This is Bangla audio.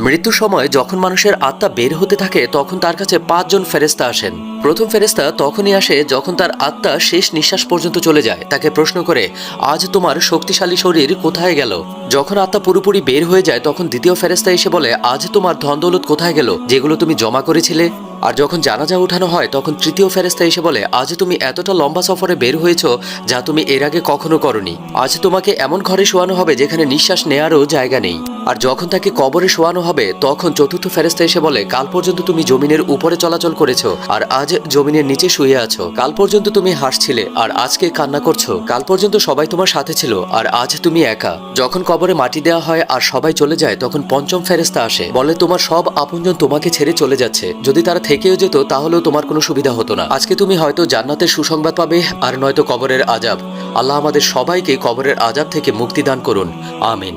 মৃত্যুর সময় যখন মানুষের আত্মা বের হতে থাকে তখন তার কাছে 5 জন ফেরেশতা আসেন। প্রথম ফেরেশতা তখনই আসে যখন তার আত্মা শেষ নিঃশ্বাস পর্যন্ত চলে যায়। তাকে প্রশ্ন করে, আজ তোমার শক্তিশালী শরীর কোথায় গেল? যখন আত্মা পুরোপুরি বের হয়ে যায় তখন দ্বিতীয় ফেরেশতা এসে বলে, আজ তোমার ধন দৌলত কোথায় গেল, যেগুলো তুমি জমা করেছিলে? আর যখন জানাজা উঠানো হয় তখন তৃতীয় ফেরেশতা এসে বলে, আজ তুমি এতটা লম্বা সফরে বের হয়েছো যা তুমি এর আগে কখনো করনি। আজ তোমাকে এমন ঘরে শোয়ানো হবে যেখানে নিঃশ্বাস নেয়ারও জায়গা নেই। আর যখন তাকে কবরে শোয়ানো হবে তখন চতুর্থ ফেরেশতা এসে বলে, কাল পর্যন্ত তুমি জমিনের উপরে চলাচল করেছো আর আজ জমিনের নিচে শুয়ে আছো। কাল পর্যন্ত তুমি হাসছিলে আর আজকে কান্না করছো। কাল পর্যন্ত সবাই তোমার সাথে ছিল আর আজ তুমি একা। যখন কবরে মাটি দেওয়া হয় আর সবাই চলে যায় তখন পঞ্চম ফেরেশতা আসে, বলে তোমার সব আপনজন তোমাকে ছেড়ে চলে যাচ্ছে। যদি তারা থেকেও যেত তাহলেও তোমার কোনো সুবিধা হতো না। আজকে তুমি হয়তো জান্নাতের সুসংবাদ পাবে আর নয়তো কবরের আযাব। আল্লাহ আমাদের সবাইকে কবরের আযাব থেকে মুক্তি দান করুন। আমিন।